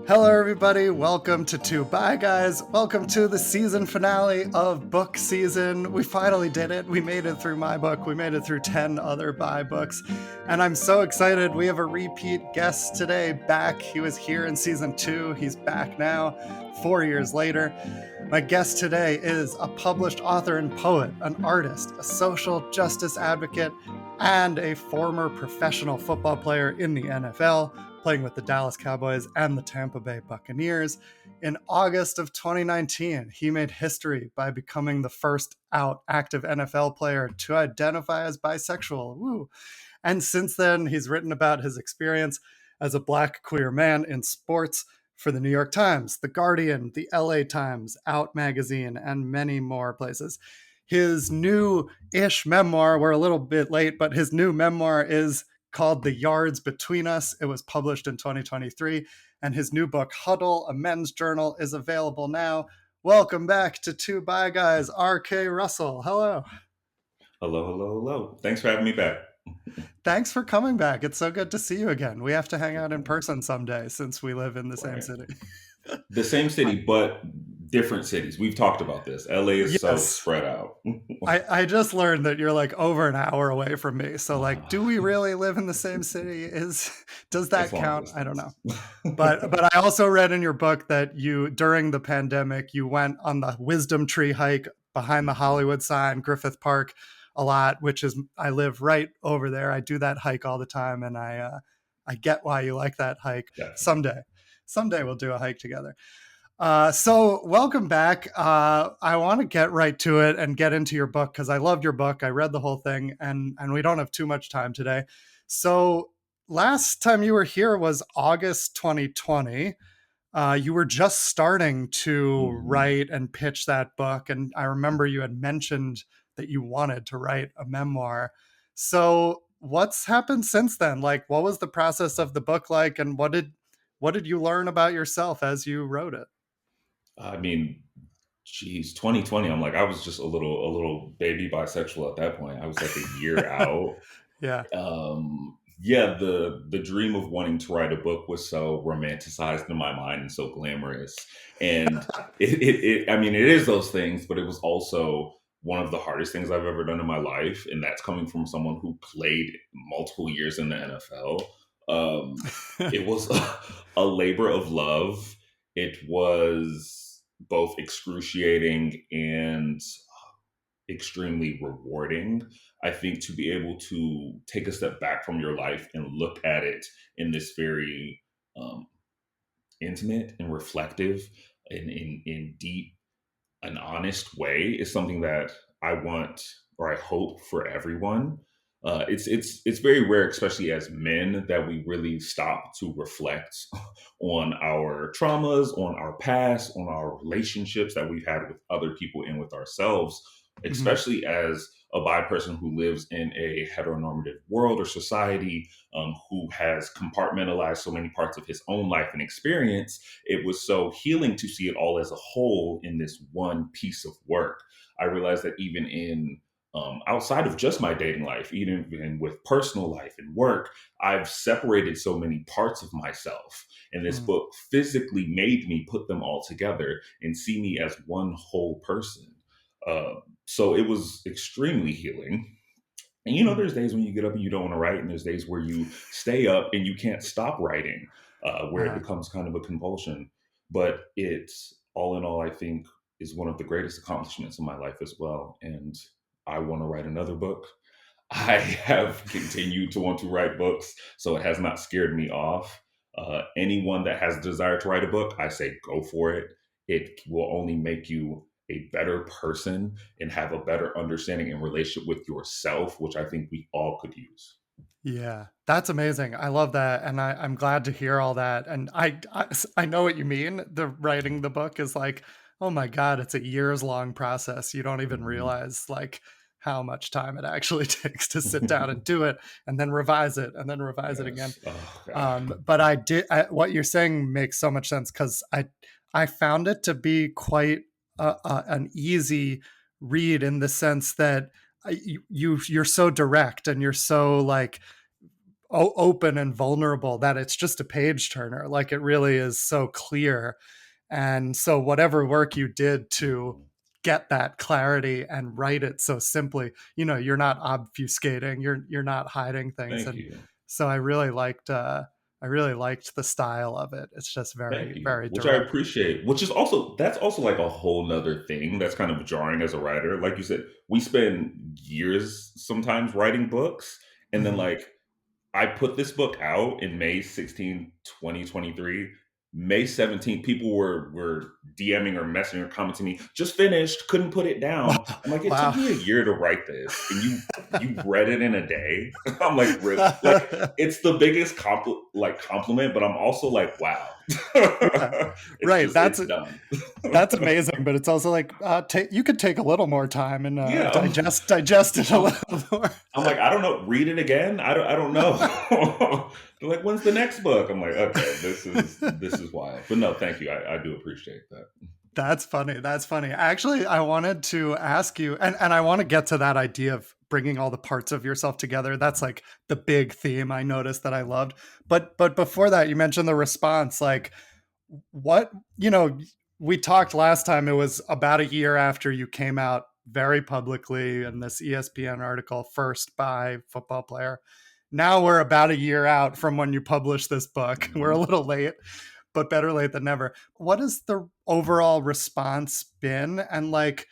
Hello, everybody. Welcome to Two Bye Guys. Welcome to the season finale of book season. We finally did it. We made it through my book. We made it through 10 other Bye books. And I'm so excited. We have a repeat guest today back. He was here in season 2. He's back now, 4 years later. My guest today is a published author and poet, an artist, a social justice advocate, and a former professional football player in the NFL, playing with the Dallas Cowboys and the Tampa Bay Buccaneers. In August of 2019, he made history by becoming the first out active NFL player to identify as bisexual. Woo. And since then, he's written about his experience as a Black queer man in sports for the New York Times, The Guardian, the LA Times, Out Magazine, and many more places. His new-ish memoir, we're a little bit late, but his new memoir is called The Yards Between Us. It was published in 2023, and his new book, Huddle, a men's journal, is available now. Welcome back to Two Bye Guys, R.K. Russell. Hello. Hello, hello, hello. Thanks for having me back. Thanks for coming back. It's so good to see you again. We have to hang out in person someday since we live in the same Right. city. The same city, but different cities. We've talked about this. LA is so Yes. spread out. I just learned that you're like over an hour away from me. So like, do we really live in the same city? Does It's that long count? I don't distance. know. But I also read in your book that you, during the pandemic, you went on the Wisdom Tree hike behind the Hollywood sign, Griffith Park, a lot, which is, I live right over there. I do that hike all the time, and I get why you like that hike. Definitely. Someday we'll do a hike together. So welcome back. I want to get right to it and get into your book because I loved your book. I read the whole thing, and we don't have too much time today. So last time you were here was August 2020. You were just starting to Mhm. write and pitch that book, and I remember you had mentioned that you wanted to write a memoir. So what's happened since then? Like, what was the process of the book like, and what did you learn about yourself as you wrote it? I mean, geez, 2020. I'm like, I was just a little baby bisexual at that point. I was like a year out. Yeah. Yeah, the dream of wanting to write a book was so romanticized in my mind and so glamorous. And I mean, it is those things, but it was also one of the hardest things I've ever done in my life. And that's coming from someone who played multiple years in the NFL. It was a labor of love. It was both excruciating and extremely rewarding. I think to be able to take a step back from your life and look at it in this very um, intimate and reflective and in deep and honest way is something that I want or I hope for everyone. It's very rare, especially as men, that we really stop to reflect on our traumas, on our past, on our relationships that we've had with other people and with ourselves, Mhm. especially as a bi person who lives in a heteronormative world or society, who has compartmentalized so many parts of his own life and experience. It was so healing to see it all as a whole in this one piece of work. I realized that even in outside of just my dating life, even with personal life and work, I've separated so many parts of myself. And this Mm. book physically made me put them all together and see me as one whole person. Uh, so it was extremely healing. And Mm. there's days when you get up and you don't want to write, and there's days where you stay up and you can't stop writing, where it Uh-huh. becomes kind of a compulsion. But it's all in all, I think, is one of the greatest accomplishments in my life as well. And I want to write another book. I have continued to want to write books, so it has not scared me off. Anyone that has a desire to write a book, I say go for it. It will only make you a better person and have a better understanding and relationship with yourself, which I think we all could use. Yeah, that's amazing. I love that, and I'm glad to hear all that. And I know what you mean. The writing the book is like, oh my God, it's a years long process. You don't even Mhm. realize like how much time it actually takes to sit down and do it, and then revise it, and then revise it again. Yes. Oh God. But what you're saying makes so much sense because I found it to be quite an easy read in the sense that you're so direct and you're so like open and vulnerable that it's just a page turner. Like it really is so clear. And so whatever work you did to get that clarity and write it so simply, you're not obfuscating, you're not hiding things. Thank And you. so I really liked the style of it. It's just Thank very, you, very which I direct. appreciate. Which is also that's also like a whole nother thing that's kind of jarring as a writer. Like you said, we spend years sometimes writing books, and then Mhm. like I put this book out in May 16, 2023. May 17th, people were DMing or messaging or commenting me, just finished, couldn't put it down. I'm like, it took Wow. me a year to write this, and you read it in a day. I'm like, really? Like, it's the biggest compliment, but I'm also like, wow, Yeah, right. it's done. That's amazing, but it's also like you could take a little more time and Yeah, digest it a I'm, little more. I'm like, I don't know. Read it again. I don't know. They're like, when's the next book? I'm like, okay, this is wild. But no, thank you. I do appreciate that. That's funny. That's funny. Actually, I wanted to ask you, and I want to get to that idea of bringing all the parts of yourself together. That's like the big theme I noticed that I loved. But before that, you mentioned the response. Like, what we talked last time. It was about a year after you came out very publicly in this ESPN article, first by football player. Now we're about a year out from when you published this book. We're a Mhm. little late, but better late than never. What has the overall response been? And like,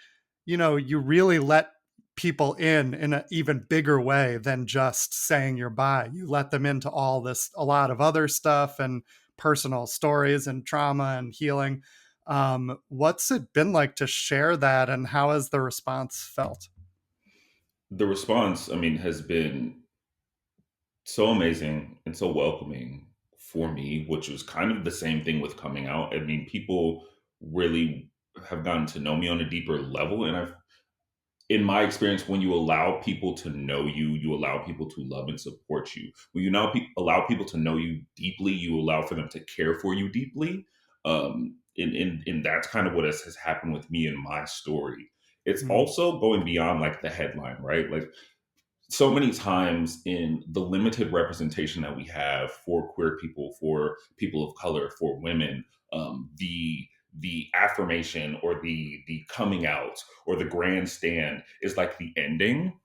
you really let people in an even bigger way than just saying you're bi. You let them into all this, a lot of other stuff and personal stories and trauma and healing. What's it been like to share that, and how has the response felt? The response, I mean, has been so amazing and so welcoming for me, which was kind of the same thing with coming out. I mean, people really have gotten to know me on a deeper level, and I've in my experience, when you allow people to know you, you allow people to love and support you. When you now allow people to know you deeply, you allow for them to care for you deeply. And that's kind of what has happened with me and my story. It's Mm, also going beyond like the headline, right? Like so many times in the limited representation that we have for queer people, for people of color, for women, the affirmation or the coming out or the grandstand is like the ending.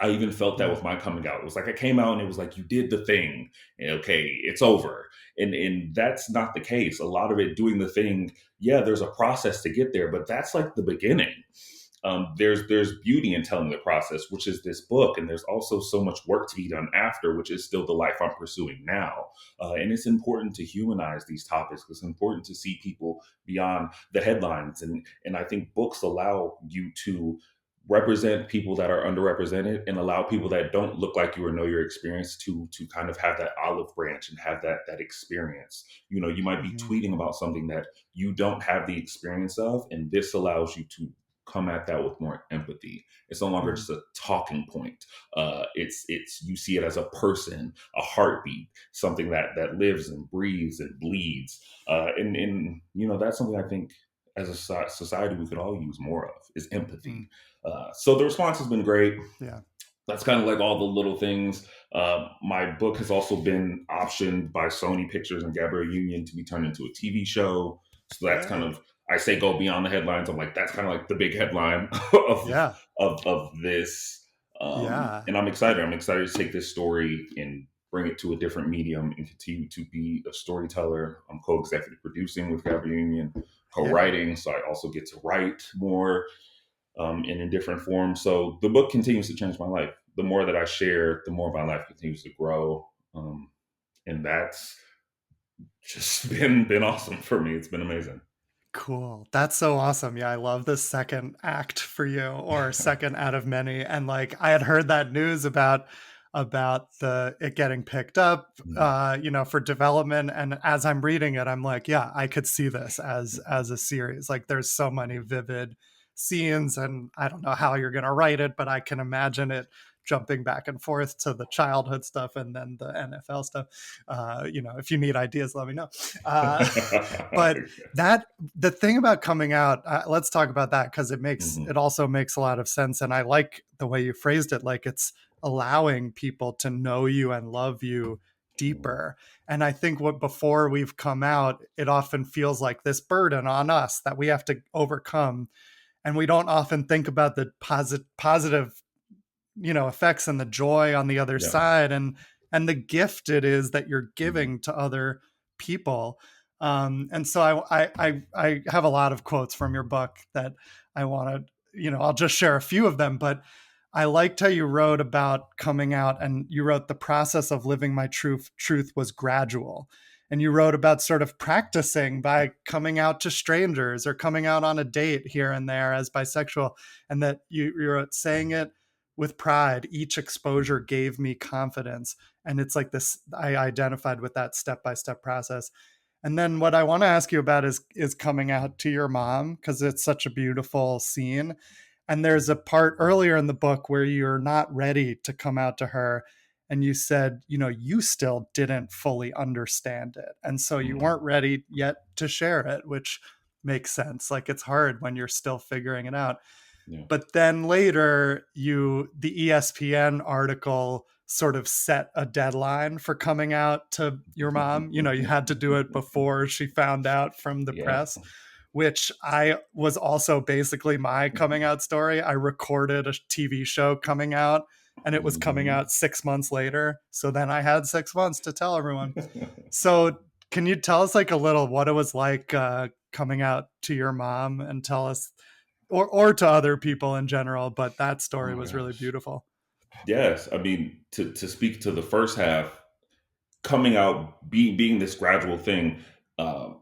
I even felt that mm, with my coming out. It was like I came out and it was like you did the thing. And okay, it's over. And that's not the case. A lot of it doing the thing, yeah, there's a process to get there, but that's like the beginning. There's beauty in telling the process, which is this book, and there's also so much work to be done after, which is still the life I'm pursuing now. And it's important to humanize these topics. It's important to see people beyond the headlines, and I think books allow you to represent people that are underrepresented and allow people that don't look like you or know your experience to kind of have that olive branch and have that experience. You might be mhm, tweeting about something that you don't have the experience of, and this allows you to come at that with more empathy. It's no longer mhm, just a talking point. It's you see it as a person, a heartbeat, something that lives and breathes and bleeds. And that's something I think as a society we could all use more of is mm. empathy. So the response has been great. Yeah. That's kind of like all the little things. My book has also been optioned by Sony Pictures and Gabrielle Union to be turned into a TV show. So that's kind Yay. of I say go beyond the headlines. I'm like that's kind of like the big headline of Yeah. of this. Yeah. And I'm excited. I'm excited to take this story and bring it to a different medium and continue to be a storyteller. I'm co-executive producing with Gabrielle Union, Yeah. co-writing, so I also get to write more and in different forms. So the book continues to change my life. The more that I share, the more my life continues to grow, and that's just been awesome for me. It's been amazing. Cool. That's so awesome. Yeah, I love the second act for you, or second out of many. And like I had heard that news about the it getting picked up Mhm. for development, and as I'm reading it I'm like, yeah, I could see this as a series. Like there's so many vivid scenes, and I don't know how you're going to write it, but I can imagine it jumping back and forth to the childhood stuff and then the NFL stuff. If you need ideas, let me know. Uh, but that the thing about coming out, let's talk about that, because it Mhm. also makes a lot of sense, and I like the way you phrased it. Like it's allowing people to know you and love you deeper. And I think what before we've come out, it often feels like this burden on us that we have to overcome. And we don't often think about the positive, effects and the joy on the other Yeah. side, and the gift it is that you're Mhm. giving to other people. And so I have a lot of quotes from your book that I want to, I'll just share a few of them. But I liked how you wrote about coming out, and you wrote the process of living my truth was gradual. And you wrote about sort of practicing by coming out to strangers or coming out on a date here and there as bisexual, and that you wrote saying it with pride. Each exposure gave me confidence. And it's like this, I identified with that step-by-step process. And then what I want to ask you about is coming out to your mom, because it's such a beautiful scene. And there's a part earlier in the book where you're not ready to come out to her, and you said, you still didn't fully understand it, and so you Mhm. weren't ready yet to share it, which makes sense. Like, it's hard when you're still figuring it out. Yeah. But then later, the ESPN article sort of set a deadline for coming out to your mom. You had to do it before she found out from the Yeah. press, which I was also basically my coming out story. I recorded a TV show coming out, and it was coming Mhm. out 6 months later. So then I had 6 months to tell everyone. So can you tell us like a little what it was like coming out to your mom, and tell us, or to other people in general? But that Oh story my was really gosh. beautiful. Yes. I mean, to speak to the first half, coming out, being this gradual thing, uh,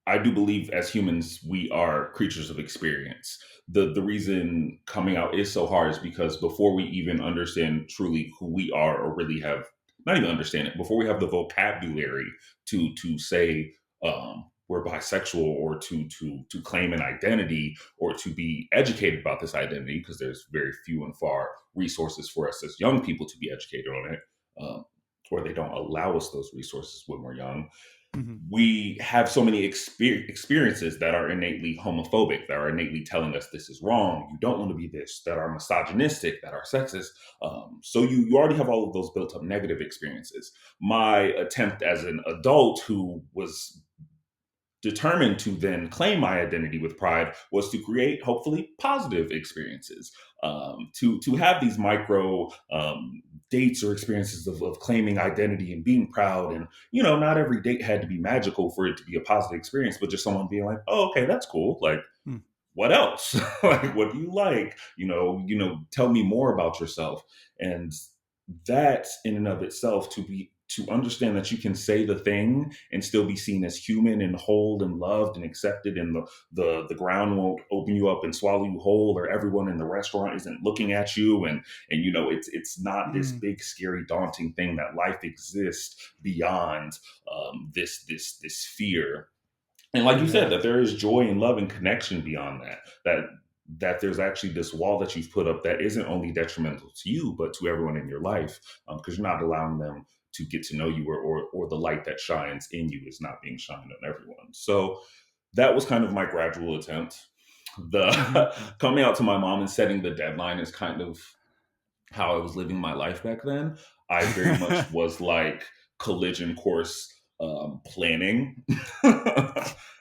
I do believe as humans we are creatures of experience. The reason coming out is so hard is because before we even understand truly who we are, or really have, not even understand it, before we have the vocabulary to say we're bisexual, or to claim an identity, or to be educated about this identity, because there's very few and far resources for us as young people to be educated on it. Or they don't allow us those resources when we're young. Hmm. We have so many experiences that are innately homophobic, that are innately telling us this is wrong, you don't want to be this, that are misogynistic, that are sexist. So you already have all of those built up negative experiences. My attempt as an adult who was determined to then claim my identity with pride was to create hopefully positive experiences, to have these micro dates or experiences of claiming identity and being proud. And not every date had to be magical for it to be a positive experience, but just someone being like, oh, okay, that's cool, like what else? Like, what do you like? Tell me more about yourself. And that in and of itself, to understand that you can say the thing and still be seen as human and whole and loved and accepted, and the ground won't open you up and swallow you whole, or everyone in the restaurant isn't looking at you, and it's not this Mm. big scary daunting thing, that life exists beyond this fear. And like you said, Yeah. that there is joy and love and connection beyond that. That there's actually this wall that you've put up that isn't only detrimental to you, but to everyone in your life, because you're not allowing them to get to know you, or the light that shines in you is not being shined on everyone. So that was kind of my gradual attempt. Hmm. The coming out to my mom and setting the deadline is kind of how I was living my life back then. I very much was like collision course planning,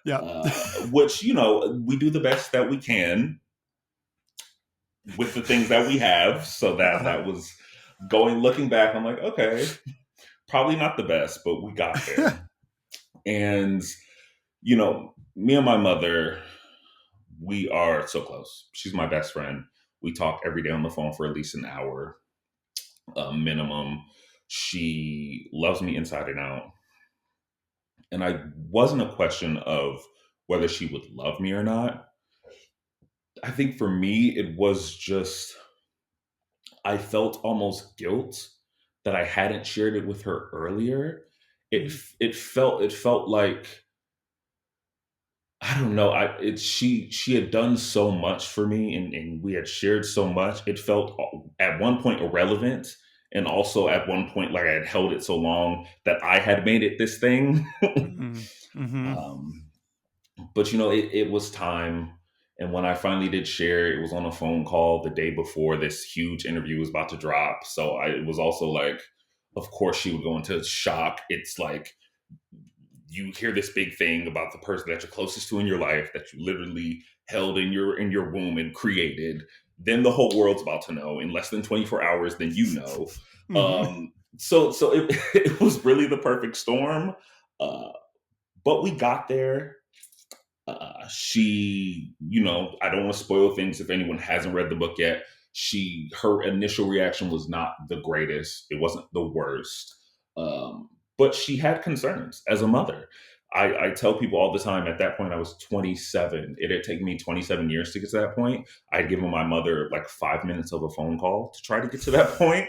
Yeah. which we do the best that we can with the things that we have. So Uh-huh. that was going. Looking back, I'm like, okay, probably not the best, but we got there. And me and my mother, we are so close. She's my best friend. We talk every day on the phone for at least an hour, minimum. She loves me inside and out. And I wasn't a question of whether she would love me or not. I think for me, it was just, I felt almost guilt that I hadn't shared it with her earlier. Mm. It felt like, I don't know. She had done so much for me, and we had shared so much. It felt at one point irrelevant, and also at one point like I had held it so long that I had made it this thing. Mm. Hmm. um, but it was time. And when I finally did share, it was on a phone call the day before this huge interview was about to drop. So it was also like, of course, she would go into shock. It's like you hear this big thing about the person that you're closest to in your life that you literally held in your womb and created. Then the whole world's about to know in less than 24 hours. Then you know. Hmm. So it, it was really the perfect storm. Uh, but we got there. She, I don't want to spoil things if anyone hasn't read the book yet. Her initial reaction was not the greatest. It wasn't the worst. But she had concerns as a mother. I tell people all the time at that point, I was 27. It had taken me 27 years to get to that point. I'd given my mother like 5 minutes of a phone call to try to get to that point.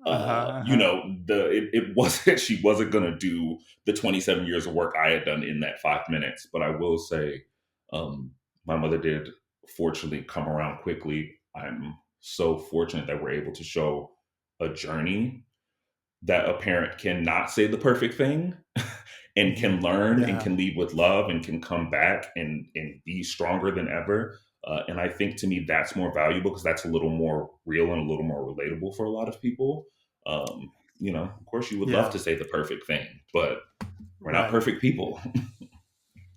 Uh-huh, uh-huh. It wasn't, she wasn't going to do the 27 years of work I had done in that 5 minutes. But I will say, um, my mother did fortunately come around quickly. I'm so fortunate that we're able to show a journey that a parent cannot say the perfect thing and Hmm. can learn and Yeah, can lead with love and can come back and be stronger than ever. And I think to me that's more valuable because that's a little more real and a little more relatable for a lot of people. Of course, you would love yeah, to say the perfect thing, but we're not right. perfect people.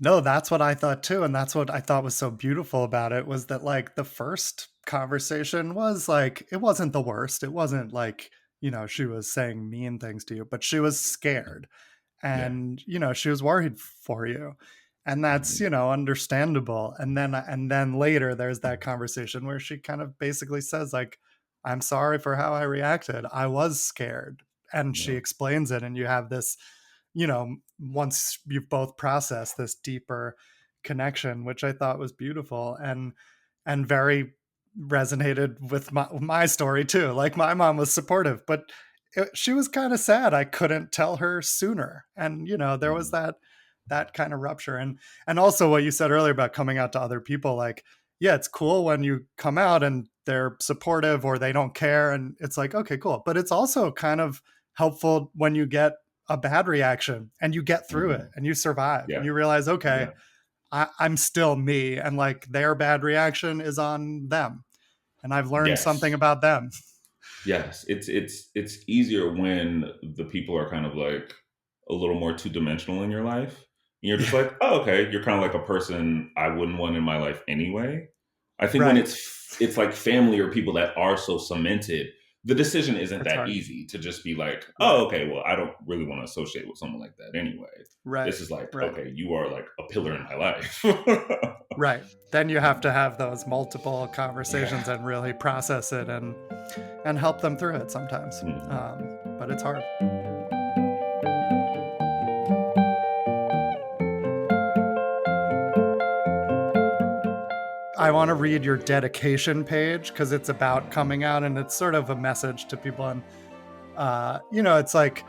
No, that's what I thought too, and that's what I thought was so beautiful about it was that, like, the first conversation was, like, it wasn't the worst. It wasn't like, she was saying mean things to you, but she was scared, Yeah. and, she was worried for you, and that's, Hmm. understandable, and then later, there's that conversation where she kind of basically says, like, "I'm sorry for how I reacted. I was scared," and she Yeah. explains it, and you have this, once you've both processed this deeper connection, which I thought was beautiful and very resonated with my story too. Like, my mom was supportive, but she was kind of sad I couldn't tell her sooner. And there was Hmm. that kind of rupture. And also what you said earlier about coming out to other people, like, yeah, it's cool when you come out and they're supportive or they don't care, and it's like, okay, cool. But it's also kind of helpful when you get a bad reaction and you get through it Hmm. and you survive and Yeah. you realize, okay, Yeah. I'm still me, and like their bad reaction is on them, and I've learned something Yes. about them. Yes, it's easier when the people are kind of like a little more two dimensional in your life. And you're just Yeah, like, oh, okay, you're kind of like a person I wouldn't want in my life anyway. I think when right. it's like family or people that are so cemented, the decision isn't It's that hard. easy to just be like, oh, Right, okay, well, I don't really want to associate with someone like that anyway. right, This is like, right, okay, you are like a pillar in my life. right. Then you have to have those multiple conversations Yeah. and really process it and help them through it sometimes. Mhm. But it's hard. I want to read your dedication page because it's about coming out and it's sort of a message to people. And it's like,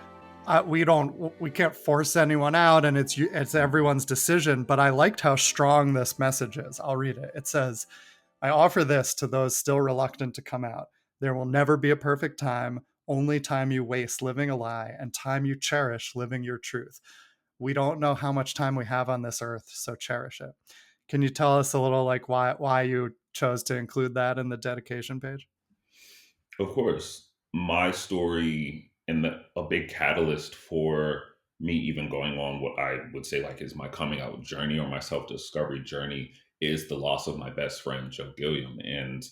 we can't force anyone out, and it's everyone's decision. But I liked how strong this message is. I'll read it. It says, "I offer this to those still reluctant to come out. There will never be a perfect time. Only time you waste living a lie, and time you cherish living your truth. We don't know how much time we have on this earth, so cherish it." Can you tell us a little, like, why you chose to include that in the dedication page? Of course, my story and a big catalyst for me even going on what I would say like is my coming out journey or my self discovery journey is the loss of my best friend Joe Gilliam, and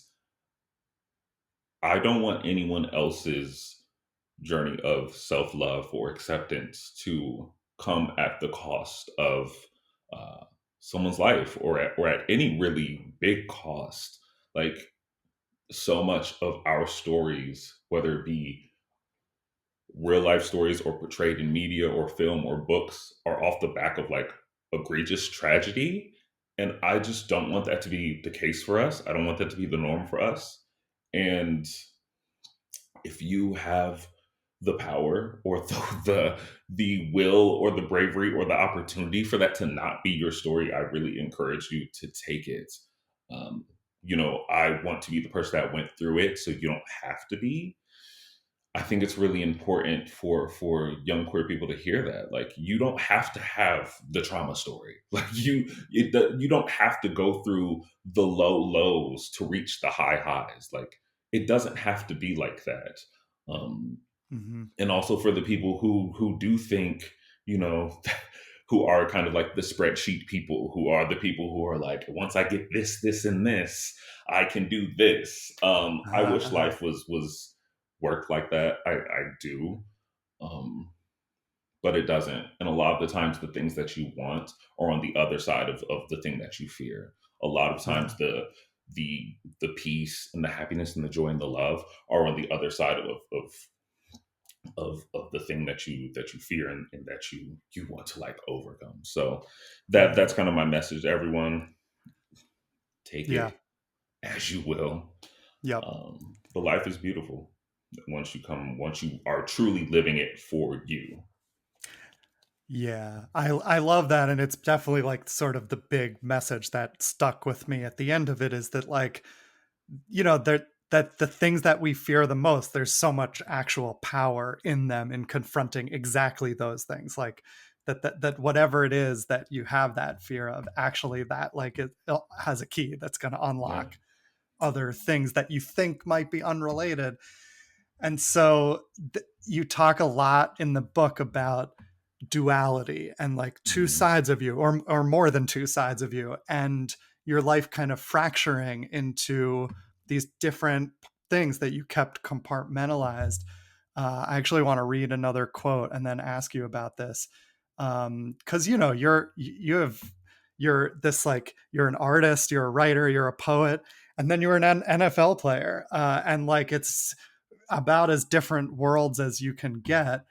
I don't want anyone else's journey of self love or acceptance to come at the cost of uh, someone's life or at any really big cost. Like so much of our stories, whether it be real life stories or portrayed in media or film or books, are off the back of like egregious tragedy. And I just don't want that to be the case for us. I don't want that to be the norm for us. And if you have the power or the will or the bravery or the opportunity for that to not be your story, I really encourage you to take it. Um, I want to be the person that went through it, so you don't have to be. I think it's really important for young queer people to hear that. Like, you don't have to have the trauma story. Like, you don't have to go through the low lows to reach the high highs. Like, it doesn't have to be like that. Um, Hmm. and also for the people who do think, you know, who are kind of like the spreadsheet people, who are the people who are like, once I get this and this, I can do this. I wish Uh, life was worked like that. I do. um but it doesn't, and a lot of the times the things that you want are on the other side of the thing that you fear. A lot of yeah. times the peace and the happiness and the joy and the love are on the other side of the thing that you fear, and that you want to like overcome. So Yeah. that's kind of my message to everyone. Take Yeah. it as you will. Yep. But life is beautiful once you are truly living it for you. Yeah, I love that, and it's definitely like sort of the big message that stuck with me at the end of it is that like, that the things that we fear the most, there's so much actual power in them in confronting exactly those things. Like that whatever it is that you have that fear of, actually that like it has a key that's going to Yeah. unlock other things that you think might be unrelated. And so you talk a lot in the book about duality and like two Mhm. sides of you, or more than two sides of you, and your life kind of fracturing into these different things that you kept compartmentalized. I actually want to read another quote and then ask you about this, because you're this, like, you're an artist, you're a writer, you're a poet, and then you're an NFL player, and like it's about as different worlds as you can get.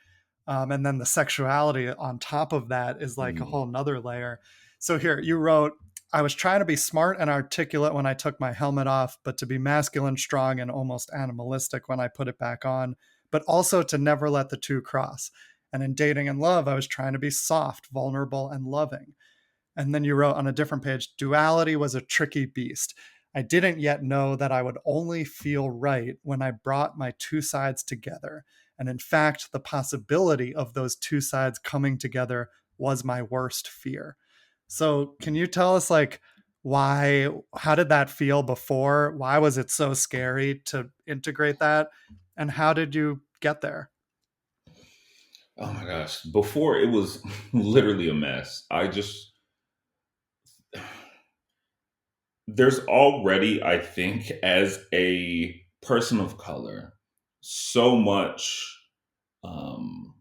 And then the sexuality on top of that is like a Mhm. whole nother layer. So here you wrote, I was trying to be smart and articulate when I took my helmet off, but to be masculine, strong, and almost animalistic when I put it back on, but also to never let the two cross. And in dating and love, I was trying to be soft, vulnerable, and loving. And then you wrote on a different page, duality was a tricky beast. I didn't yet know that I would only feel right when I brought my two sides together. And in fact, the possibility of those two sides coming together was my worst fear. So, can you tell us, like, how did that feel before? Why was it so scary to integrate that? And how did you get there? Oh my gosh. Before, it was literally a mess. I just, there's already, I think, as a person of color, so much um,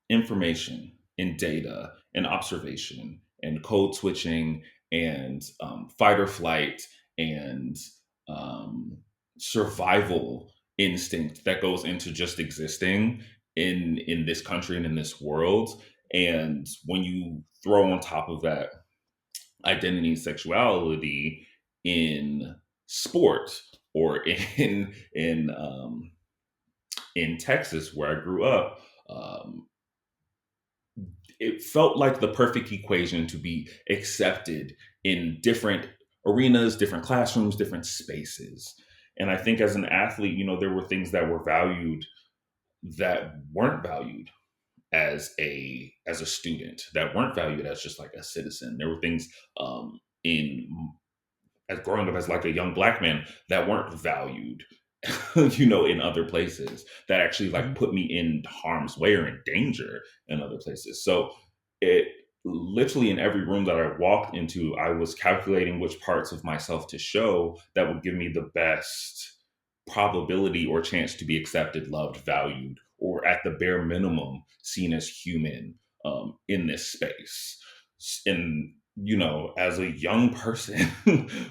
information and data and observation and code switching and fight or flight and um, survival instinct that goes into just existing in this country and in this world. And when you throw on top of that identity and sexuality in sport, or in Texas where I grew up, um, it felt like the perfect equation to be accepted in different arenas, different classrooms, different spaces. And I think as an athlete, there were things that were valued that weren't valued as a student, that weren't valued as just like a citizen. There were things in as growing up as like a young black man that weren't valued in other places, that actually like Mhm. put me in harm's way or in danger in other places. So it literally, in every room that I walked into, I was calculating which parts of myself to show that would give me the best probability or chance to be accepted, loved, valued, or at the bare minimum seen as human in this space. And as a young person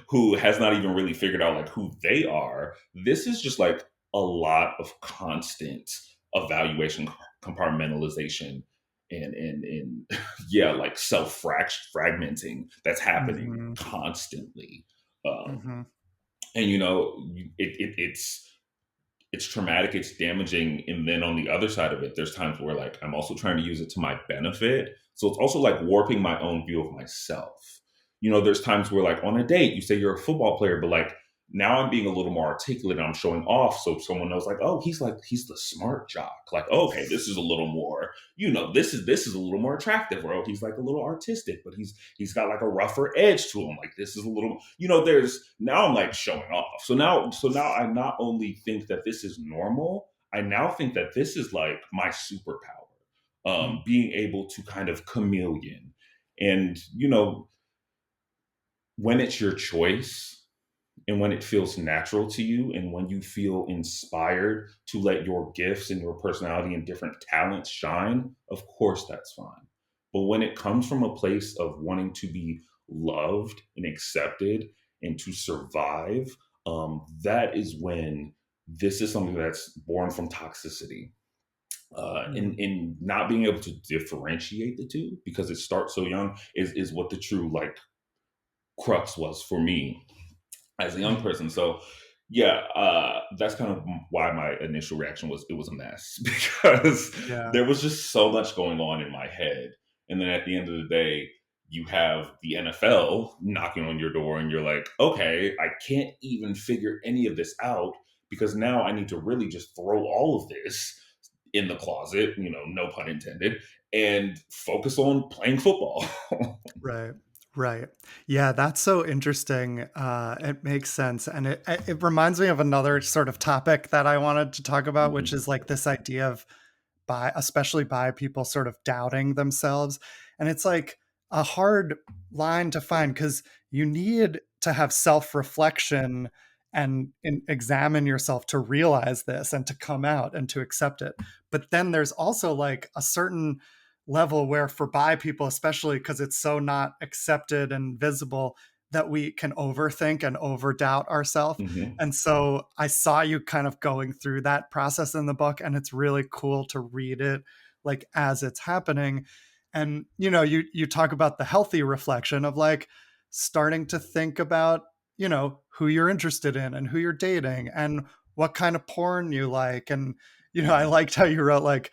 who has not even really figured out like who they are, this is just like a lot of constant evaluation, compartmentalization, and yeah, like self fragmenting that's happening Mhm. constantly. Um, Mhm. and it's traumatic, it's damaging. And then on the other side of it, there's times where like I'm also trying to use it to my benefit, so it's also like warping my own view of myself. There's times where like on a date you say you're a football player, but like now I'm being a little more articulate and I'm showing off so someone knows oh, he's the smart jock. Okay, this is a little more, this is a little more attractive. Or oh, he's like a little artistic, but he's got like a rougher edge to him. Like this is a little, there's now I'm like showing off. So now I not only think that this is normal, I now think that this is like my superpower. Mm. Being able to kind of chameleon. And when it's your choice and when it feels natural to you and when you feel inspired to let your gifts and your personality and different talents shine, of course that's fine. But when it comes from a place of wanting to be loved and accepted and to survive, that is when this is something that's born from toxicity. Mm. And not being able to differentiate the two because it starts so young is what the true like crux was for me as a young Mm. person. So yeah, that's kind of why my initial reaction was it was a mess because Yeah. there was just so much going on in my head. And then at the end of the day, you have the NFL knocking on your door and you're like, okay, I can't even figure any of this out because now I need to really just throw all of this in the closet, no pun intended, and focus on playing football. Right. Right. Yeah, that's so interesting. It makes sense. And it reminds me of another sort of topic that I wanted to talk about, which Mhm, is like this idea of especially by people sort of doubting themselves. And it's like a hard line to find because you need to have self-reflection and examine yourself to realize this and to come out and to accept it. But then there's also like a certain level where for bi people, especially because it's so not accepted and visible, that we can overthink and overdoubt ourselves. mhm, And so I saw you kind of going through that process in the book, and it's really cool to read it like as it's happening. And you talk about the healthy reflection of like starting to think about, who you're interested in and who you're dating and what kind of porn you like. And I mhm, liked how you wrote like,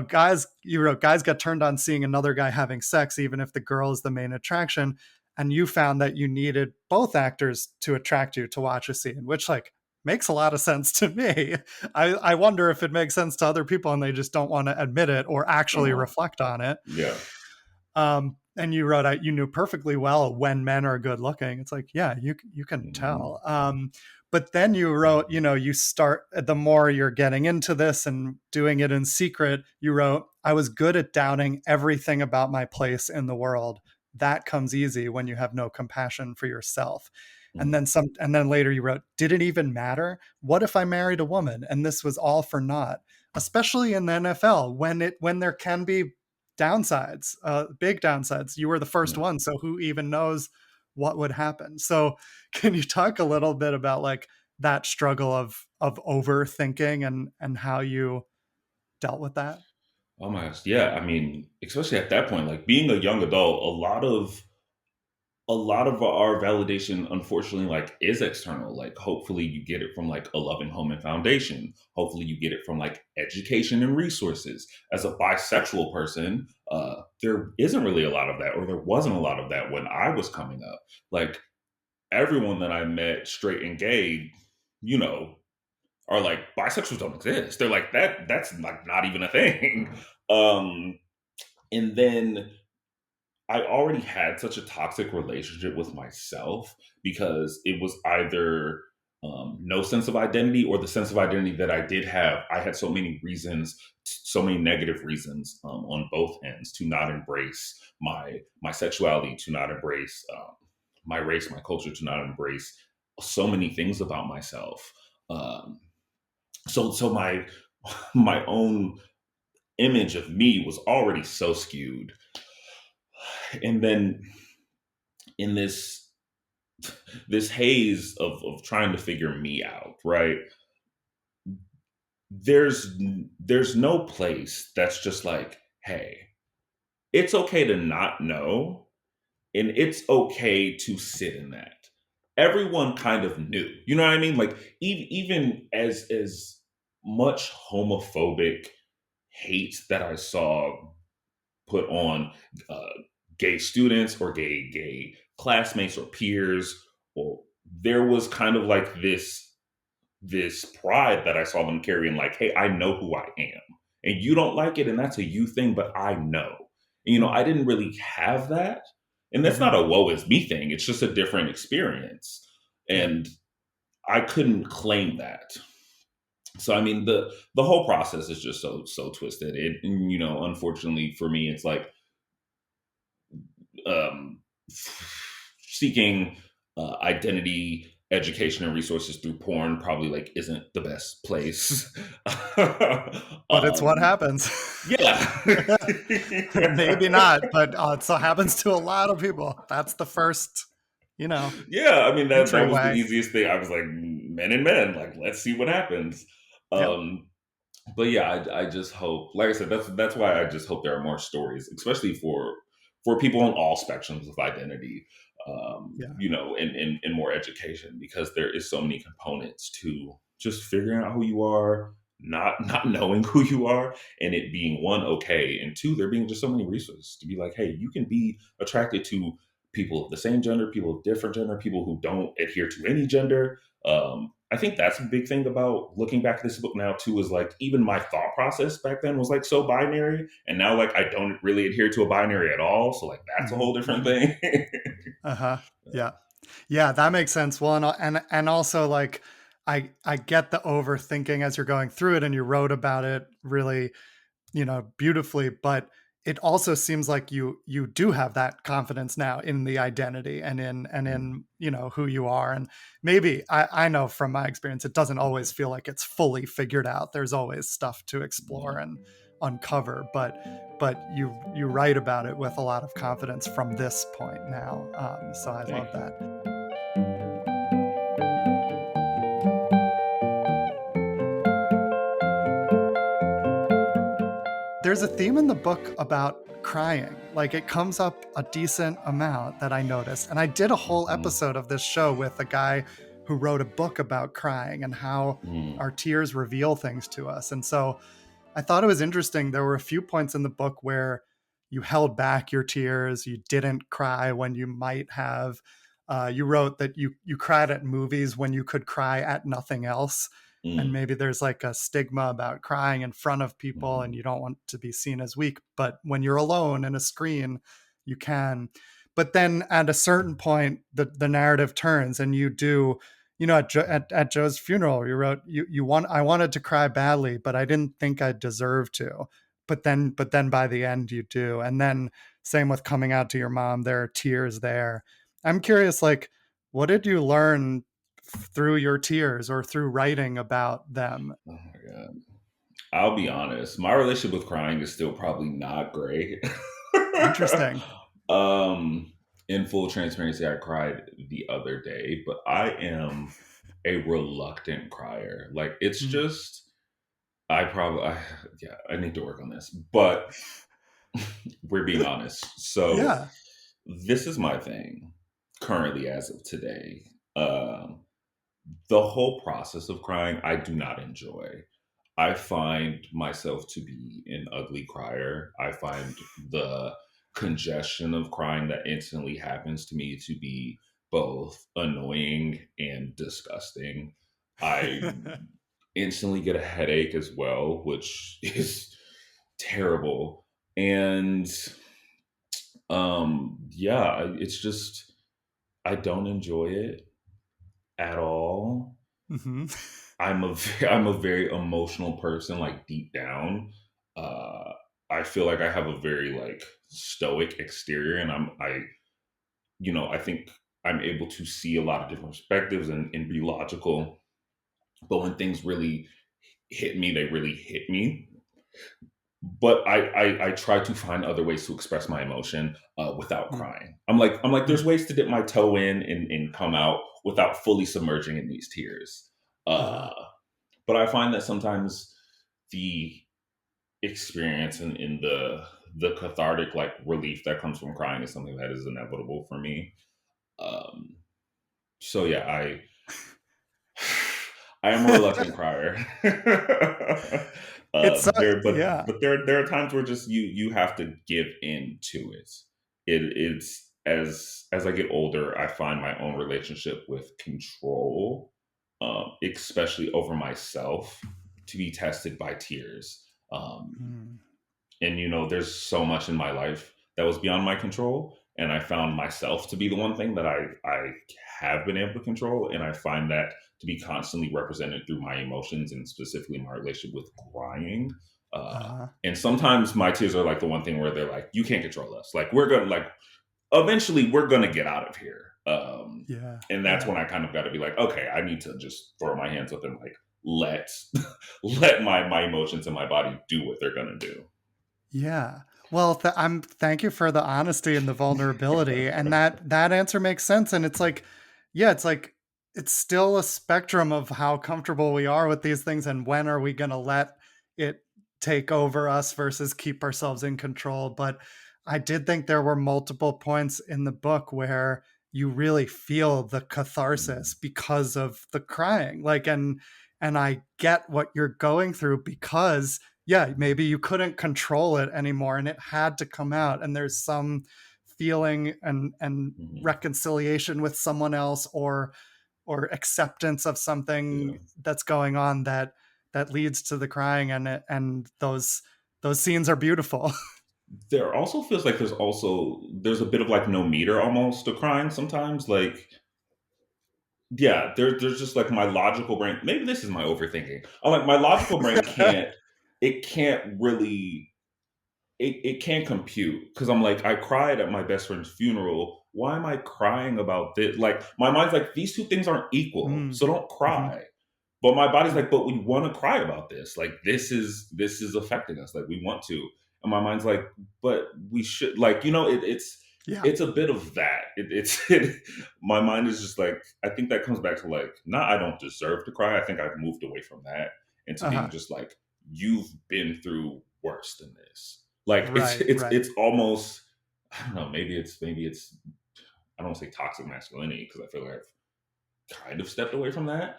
guys, you wrote guys get turned on seeing another guy having sex, even if the girl is the main attraction. And you found that you needed both actors to attract you to watch a scene, which like makes a lot of sense to me. I wonder if it makes sense to other people and they just don't want to admit it or actually uh-huh, reflect on it. yeah, And you wrote out you knew perfectly well when men are good looking. It's like, yeah, you can mhm, tell. But then you wrote, you start the more you're getting into this and doing it in secret. You wrote, I was good at doubting everything about my place in the world. That comes easy when you have no compassion for yourself. And mhm, then some, and then later you wrote, did it even matter? What if I married a woman and this was all for naught? Especially in the NFL, when there can be downsides, big downsides. You were the first yeah. one, so who even knows what would happen? So, can you talk a little bit about like that struggle of overthinking and how you dealt with that? Oh my gosh, yeah. I mean, especially at that point, like being a young adult, a lot of our validation unfortunately like is external. Like hopefully you get it from like a loving home and foundation. Hopefully you get it from like education and resources. As a bisexual person, there isn't really a lot of that, or there wasn't a lot of that when I was coming up. Like everyone that I met, straight and gay, you know are like bisexuals don't exist. They're like that's like not even a thing. um and then I already had such a toxic relationship with myself because it was either no sense of identity, or the sense of identity that I did have. I had so many reasons, so many negative reasons on both ends to not embrace my sexuality, to not embrace my race, my culture, to not embrace so many things about myself. Um, so my own image of me was already so skewed, and then in this haze of trying to figure me out, right? There's no place that's just like, hey, it's okay to not know, and it's okay to sit in that. Everyone kind of knew, you know what I mean? Like even as much homophobic hate that I saw put on uh, gay students or gay classmates or peers or there was kind of like this pride that I saw them carrying, like, hey, I know who I am. And you don't like it, and that's a you thing, but I know. And, Mm. I didn't really have that. And that's Hmm. not a woe is me thing. It's just a different experience. Yeah. And I couldn't claim that. So I mean the whole process is just so twisted. And, unfortunately for me, it's like um, seeking identity, education, and resources through porn probably like isn't the best place. But it's what um, happens. yeah, Maybe not, but it so happens to a lot of people. That's the first, you know, yeah. I mean that was the entryway. easiest thing. I was like, men and men, like let's see what happens. Yep. Um, but yeah, I just hope, like I said, that's why I just hope there are more stories, especially for people on all spectrums of identity, Yeah. and more education, because there is so many components to just figuring out who you are, not knowing who you are, and it being one okay, and two, there being just so many resources to be like, hey, you can be attracted to people of the same gender, people of different gender, people who don't adhere to any gender. I think that's a big thing about looking back at this book now too, is like even my thought process back then was like so binary, and now like I don't really adhere to a binary at all. So like that's a Hmm. whole different Hmm. thing. Uh-huh. Yeah. Yeah, that makes sense. Well, and also like I get the overthinking as you're going through it, and you wrote about it really, beautifully, but it also seems like you do have that confidence now in the identity and in who you are. And maybe I know from my experience it doesn't always feel like it's fully figured out. There's always stuff to explore and uncover, but you write about it with a lot of confidence from this point now. So I love Thank you. that. There's a theme in the book about crying. Like it comes up a decent amount that I noticed. And I did a whole Mhm. episode of this show with a guy who wrote a book about crying and how Mhm. our tears reveal things to us. And so I thought it was interesting. There were a few points in the book where you held back your tears, you didn't cry when you might have. You wrote that you cried at movies when you could cry at nothing else. And Mhm. maybe there's like a stigma about crying in front of people and Mhm. you don't want to be seen as weak. But when you're alone in a screen, you can. But then at a certain point, the narrative turns and you do, at Joe's funeral, you wrote, I wanted to cry badly, but I didn't think I deserved to. But then by the end you do. And then same with coming out to your mom, there are tears there. I'm curious, like, what did you learn through your tears or through writing about them? Oh my god. I'll be honest. My relationship with crying is still probably not great. Interesting. um, in full transparency, I cried the other day, but I am a reluctant crier. Like it's Mm. just yeah, I need to work on this. But we're being honest. So Yeah. this is my thing currently as of today. Um, the whole process of crying, I do not enjoy. I find myself to be an ugly crier. I find the congestion of crying that instantly happens to me to be both annoying and disgusting. I instantly get a headache as well, which is terrible. And yeah, it's just I don't enjoy it at all. Hmm. I'm a very emotional person, like deep down. Uh, I feel like I have a very like stoic exterior, and I think I'm able to see a lot of different perspectives and be logical. But when things really hit me, they really hit me. But I try to find other ways to express my emotion without crying. I'm like, there's ways to dip my toe in and come out without fully submerging in these tears. Uh-huh. But I find that sometimes the experience and the cathartic like relief that comes from crying is something that is inevitable for me. Um, so yeah, I am a reluctant crier. It's There, yeah. but there are times where just you have to give in to it. It's as I get older, I find my own relationship with control, especially over myself, to be tested by tears. Mm. And there's so much in my life that was beyond my control, and I found myself to be the one thing that I have been able to control, and I find that to be constantly represented through my emotions, and specifically my relationship with crying. Uh-huh. And sometimes my tears are like the one thing where they're like, you can't control us, like we're gonna, like, eventually we're gonna get out of here. Yeah. And that's Yeah. when I kind of got to be like, okay, I need to just throw my hands up and like let let my emotions and my body do what they're gonna do. Yeah. Well, thank you for the honesty and the vulnerability, and that answer makes sense. And it's like, yeah, it's like it's still a spectrum of how comfortable we are with these things, and when are we going to let it take over us versus keep ourselves in control. But I did think there were multiple points in the book where you really feel the catharsis Mhm. because of the crying, like, and I get what you're going through because yeah, maybe you couldn't control it anymore and it had to come out. And there's some feeling and Mhm. reconciliation with someone else or acceptance of Yeah. something that's going on that leads to the crying and those scenes are beautiful. There also feels like there's a bit of like no meter almost to crying sometimes. Like, yeah, there's just like my logical brain. Maybe this is my overthinking. I'm like, my logical brain can't really it can't compute, because I'm like, I cried at my best friend's funeral. Why am I crying about this? Like, my mind's like, these two things aren't equal, Mm, so don't mhm, cry. But my body's yeah, like, but we want to cry about this. Like, this is affecting us. Like, we want to. And my mind's like, but we should. Like, yeah, it's a bit of that. My mind is just like, I think that comes back to like, not I don't deserve to cry. I think I've moved away from that into being uh-huh, just like, you've been through worse than this. Like, it's right, it's right, it's almost, I don't know. Maybe it's I don't want to say toxic masculinity, because I feel like I've kind of stepped away from that.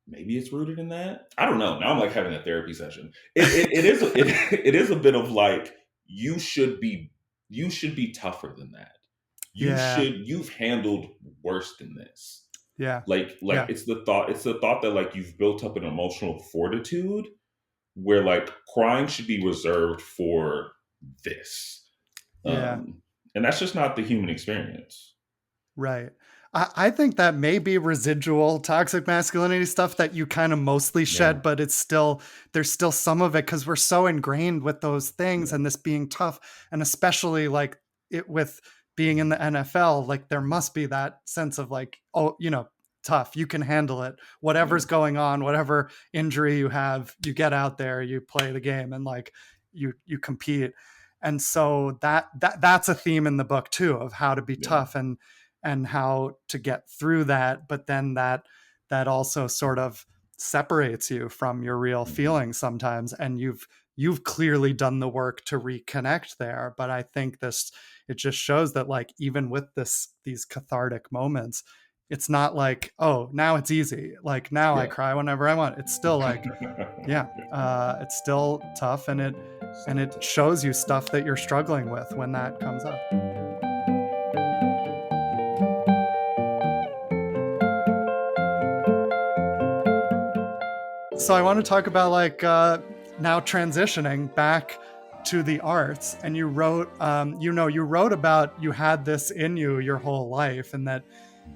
Maybe it's rooted in that. I don't know. Now I'm like having a therapy session. It is a bit of like, you should be you should be tougher than that. yeah, You've handled worse than this. yeah, Like yeah, it's the thought that like you've built up an emotional fortitude where like crying should be reserved for this. yeah. And that's just not the human experience. Right. I think that may be residual toxic masculinity stuff that you kind of mostly Yeah. shed, but there's still some of it because we're so ingrained with those things Yeah. and this being tough. And especially like it with being in the NFL, like there must be that sense of like, oh, tough, you can handle it. Yeah. Whatever's going on, whatever injury you have, you get out there, you play the game and like you compete. And so that's a theme in the book too of how to be Yeah. tough and how to get through that, but then that also sort of separates you from your real Mhm. feelings sometimes, and you've clearly done the work to reconnect there. But I think this it just shows that like even with these cathartic moments, it's not like, oh, now it's easy, like now I Yeah. cry whenever I want. It's still like, yeah, it's still tough, and So it tough. shows you stuff that you're struggling with when that comes up. So I want to talk about like now transitioning back to the arts, and you wrote you wrote about you had this in you your whole life and that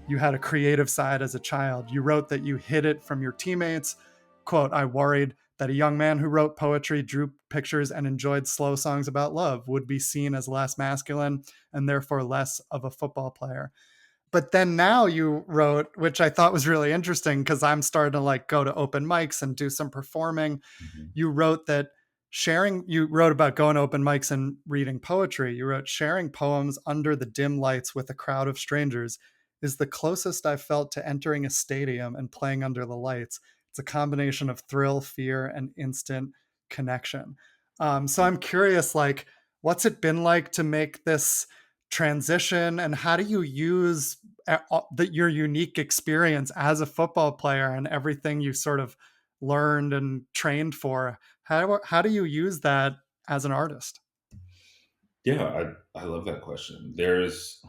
you had a creative side as a child. You wrote that you hid it from your teammates. Quote, I worried that a young man who wrote poetry, drew pictures, and enjoyed slow songs about love would be seen as less masculine and therefore less of a football player. But then now you wrote, which I thought was really interesting because I'm starting to like go to open mics and do some performing. Mhm. You wrote that you wrote about going to open mics and reading poetry. You wrote sharing poems under the dim lights with a crowd of strangers is the closest I've felt to entering a stadium and playing under the lights. It's a combination of thrill, fear, and instant connection. So I'm curious, like, what's it been like to make this transition, and how do you use your unique experience as a football player and everything you sort of learned and trained for? How do you use that as an artist? Yeah, I love that question. There's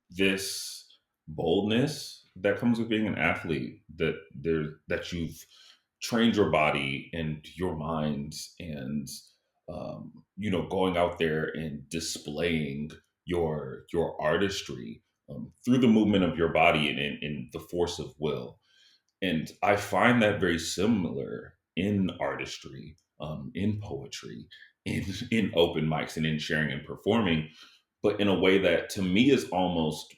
this boldness that comes with being an athlete, that you've trained your body and your mind, and going out there and displaying your artistry through the movement of your body and in the force of will. And I find that very similar in artistry, in poetry, in open mics, and in sharing and performing, but in a way that to me is almost,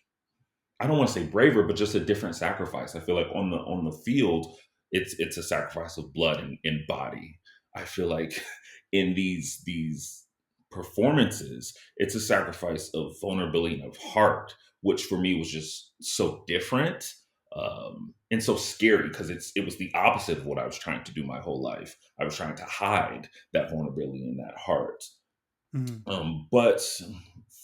I don't want to say braver, but just a different sacrifice. I feel like on the field, it's a sacrifice of blood and body. I feel like in these performances, it's a sacrifice of vulnerability and of heart, which for me was just so different, and so scary because it was the opposite of what I was trying to do my whole life. I was trying to hide that vulnerability and that heart. Mm. But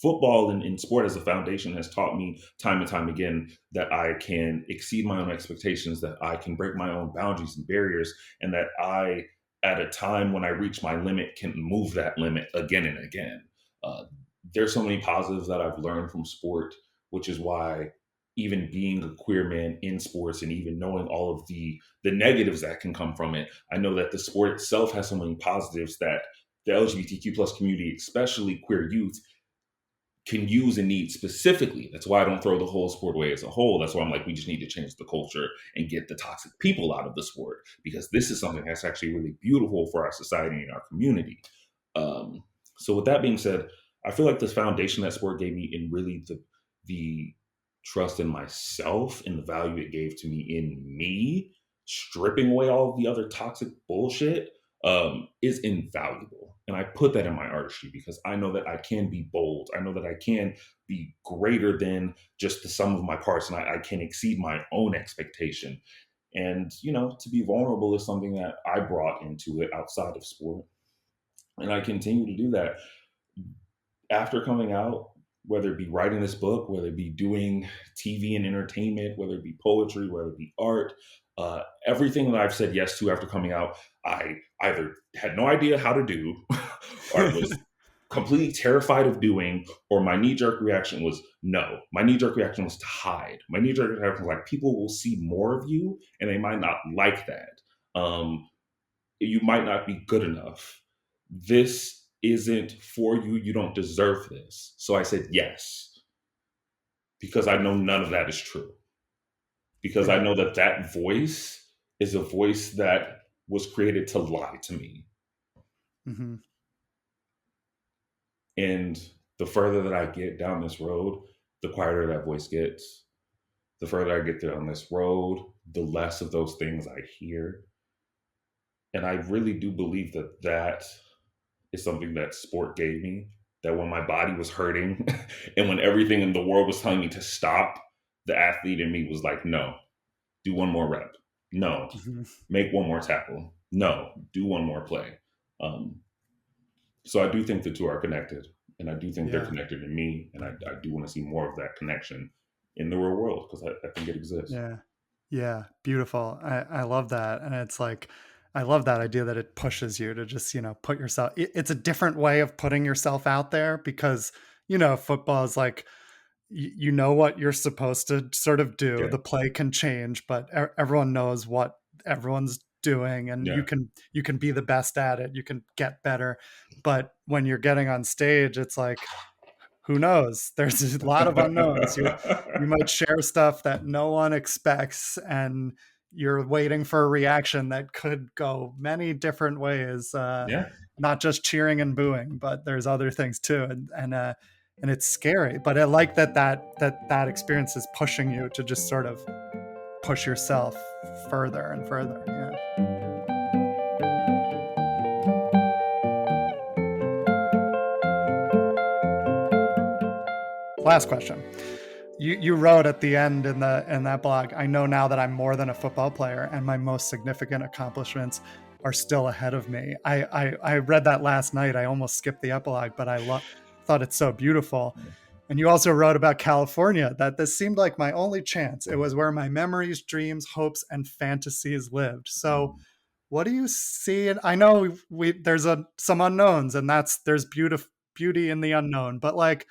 football and sport as a foundation has taught me time and time again that I can exceed my own expectations, that I can break my own boundaries and barriers, and that I, at a time when I reach my limit, can move that limit again and again. Uh, there's so many positives that I've learned from sport, which is why even being a queer man in sports and even knowing all of the negatives that can come from it, I know that the sport itself has so many positives that the LGBTQ plus community, especially queer youth, can use and need specifically. That's why I don't throw the whole sport away as a whole. That's why I'm like, we just need to change the culture and get the toxic people out of the sport, because this is something that's actually really beautiful for our society and our community. Um, so with that being said, I feel like this foundation that sport gave me, in really the trust in myself and the value it gave to me in me, stripping away all of the other toxic bullshit, is invaluable. And I put that in my artistry because I know that I can be bold. I know that I can be greater than just the sum of my parts, and I can exceed my own expectation. And, to be vulnerable is something that I brought into it outside of sport. And I continue to do that after coming out, whether it be writing this book, whether it be doing TV and entertainment, whether it be poetry, whether it be art, everything that I've said yes to after coming out, I either had no idea how to do, or was completely terrified of doing, or my knee jerk reaction was no. My knee jerk reaction was to hide. My knee jerk reaction was like, people will see more of you and they might not like that. You might not be good enough. This isn't for you. You don't deserve this. So I said yes, because I know none of that is true. Because I Right. know that that voice is a voice that was created to lie to me. Hmm. And the further that I get down this road, the quieter that voice gets. The further I get down this road, the less of those things I hear. And I really do believe that that is something that sport gave me. That when my body was hurting and when everything in the world was telling me to stop, the athlete in me was like, no, do one more rep. No, Hmm. make one more tackle. No, do one more play. Um, so I do think the two are connected, and I do think they're Yeah. connected in me, and I do want to see more of that connection in the real world because I think it exists. Yeah. Yeah. Beautiful. I love that. And it's like, I love that idea that it pushes you to just, put yourself, it's a different way of putting yourself out there because, football is like, you know what you're supposed to sort of do. Yeah, The play can change, but everyone knows what everyone's doing, and yeah, you can be the best at it. You can get better. But when you're getting on stage, it's like, who knows? There's a lot of unknowns. You might share stuff that no one expects, and you're waiting for a reaction that could go many different ways. yeah. Not just cheering and booing, but there's other things too, and it's scary. But I like that experience is pushing you to just sort of push yourself further and further. Yeah. Last question. You wrote at the end in that blog, I know now that I'm more than a football player and my most significant accomplishments are still ahead of me. I read that last night. I almost skipped the epilogue, but thought it's so beautiful. And you also wrote about California, that this seemed like my only chance. It was where my memories, dreams, hopes, and fantasies lived. So what do you see? And I know there's some unknowns, and there's beauty in the unknown. But like,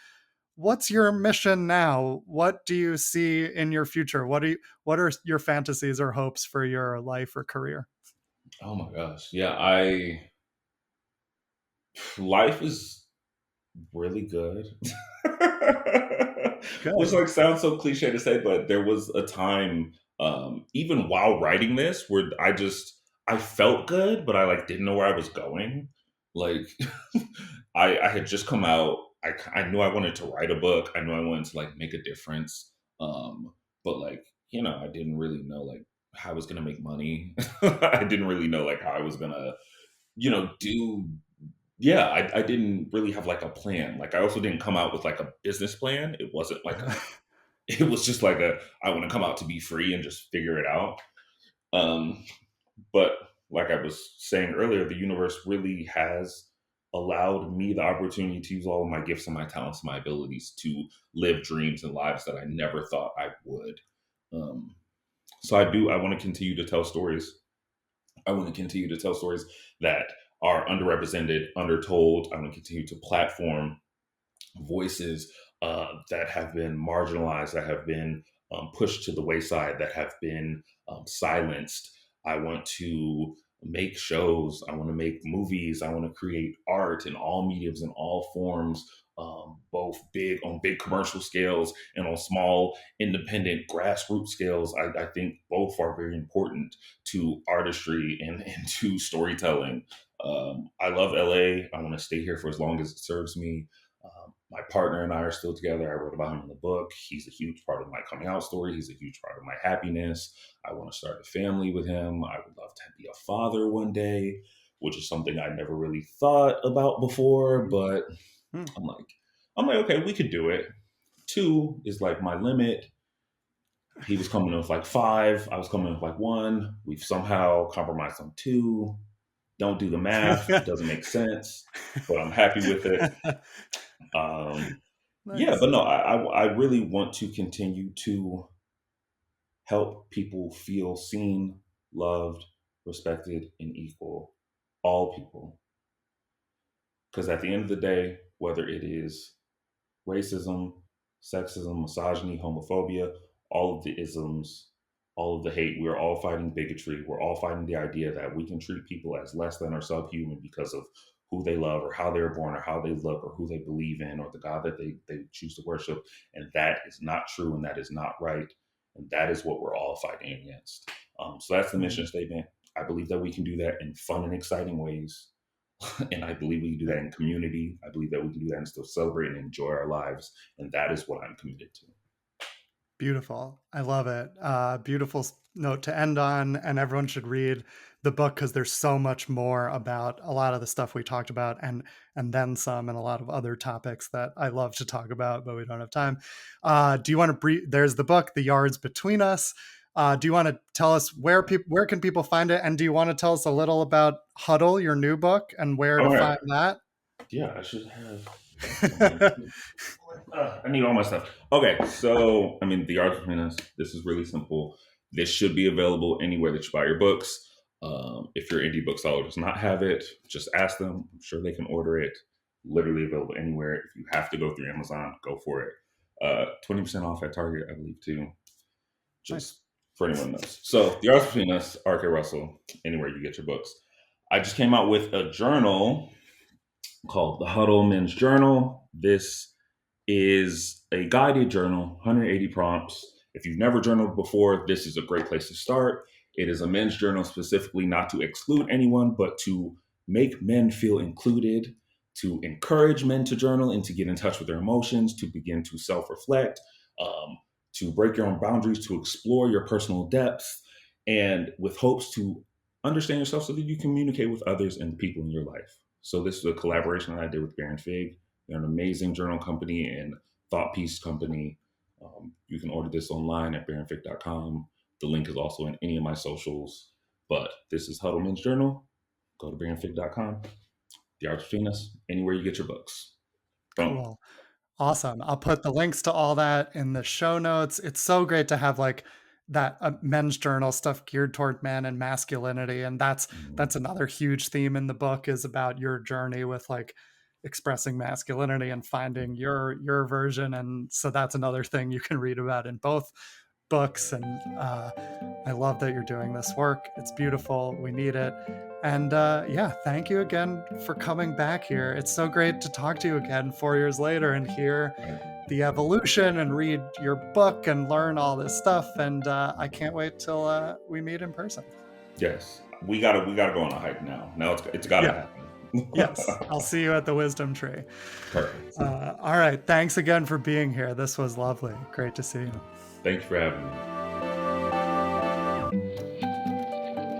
what's your mission now? What do you see in your future? What are your fantasies or hopes for your life or career? Oh my gosh. Yeah, I life is really good. Which Good. like sounds so cliche to say, but there was a time, even while writing this, where I felt good, but I like didn't know where I was going. Like I had just come out. I knew I wanted to write a book. I knew I wanted to like make a difference. But like I didn't really know like how I was gonna make money. I didn't really know like how I was gonna do yeah, I didn't really have like a plan. Like I also didn't come out with like a business plan. It wasn't like it was just like I want to come out to be free and just figure it out. Um, but like I was saying earlier, the universe really has allowed me the opportunity to use all of my gifts and my talents, and my abilities to live dreams and lives that I never thought I would. Um, so I want to continue to tell stories. I want to continue to tell stories that are underrepresented, undertold. I want to continue to platform voices that have been marginalized, that have been pushed to the wayside, that have been silenced. I want to make shows. I want to make movies. I want to create art in all mediums, in all forms, both big on big commercial scales and on small, independent, grassroots scales. I think both are very important to artistry and to storytelling. I love LA. I want to stay here for as long as it serves me. My partner and I are still together. I wrote about him in the book. He's a huge part of my coming out story. He's a huge part of my happiness. I want to start a family with him. I would love to be a father one day, which is something I never really thought about before. But Hmm. I'm like, okay, we could do it. 2 is like my limit. He was coming in with like 5. I was coming in with like 1. We've somehow compromised on 2. Don't do the math. It doesn't make sense, but I'm happy with it. Yeah, Nice. but no, I really want to continue to help people feel seen, loved, respected, and equal. All people. Because at the end of the day, whether it is racism, sexism, misogyny, homophobia, all of the isms, all of the hate. We're all fighting bigotry. We're all fighting the idea that we can treat people as less than or subhuman because of who they love or how they were born or how they look or who they believe in or the God that they choose to worship. And that is not true and that is not right. And that is what we're all fighting against. So that's the mission statement. I believe that we can do that in fun and exciting ways. And I believe we can do that in community. I believe that we can do that and still celebrate and enjoy our lives. And that is what I'm committed to. Beautiful. I love it. Beautiful note to end on, and everyone should read the book because there's so much more about a lot of the stuff we talked about, and then some, and a lot of other topics that I love to talk about, but we don't have time. Do you want to There's the book, The Yards Between Us. Do you want to tell us where can people find it, and do you want to tell us a little about Huddle, your new book, and where to All right. find that? Yeah, I should have. I need all my stuff. Okay, so I mean, the art between us. This is really simple. This should be available anywhere that you buy your books. If your indie bookseller does not have it, just ask them. I'm sure they can order it. Literally available anywhere. If you have to go through Amazon, go for it. 20% off at Target, I believe, too. Nice. Just for anyone knows. So, the art between us, R.K. Russell. Anywhere you get your books. I just came out with a journal called the Huddle Men's Journal. This is a guided journal, 180 prompts. If you've never journaled before, this is a great place to start. It is a men's journal specifically not to exclude anyone, but to make men feel included, to encourage men to journal and to get in touch with their emotions, to begin to self reflect, to break your own boundaries, to explore your personal depths, and with hopes to understand yourself so that you communicate with others and people in your life. So, this is a collaboration that I did with Baron Fig. They're an amazing journal company and thought piece company. You can order this online at baronfic.com. The link is also in any of my socials. But this is Huddle Men's Journal. Go to baronfic.com. The Arts Between Us, anywhere you get your books. Boom. Cool. Awesome. I'll put the links to all that in the show notes. It's so great to have like that men's journal stuff geared toward men and masculinity, and that's Mhm. that's another huge theme in the book is about your journey with like expressing masculinity and finding your version. And so that's another thing you can read about in both books. And I love that you're doing this work. It's beautiful. We need it. And yeah, thank you again for coming back here. It's so great to talk to you again 4 years later and hear the evolution and read your book and learn all this stuff. And I can't wait till we meet in person. Yes, we gotta go on a hike now. Now it's gotta Yeah. happen. Yes, I'll see you at the Wisdom Tree. Perfect. All right, thanks again for being here. This was lovely. Great to see you. Thank you for having me.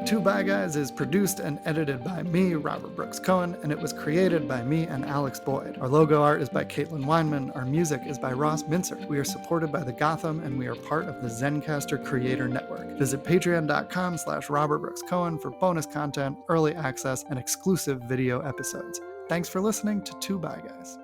Two Bi Guys is produced and edited by me, Robert Brooks Cohen, and it was created by me and Alex Boyd. Our logo art is by Caitlin Weinman. Our music is by Ross Mincer. We are supported by the Gotham, and we are part of the Zencastr Creator Network. Visit patreon.com/Robert Brooks Cohen for bonus content, early access, and exclusive video episodes. Thanks for listening to Two Bi Guys.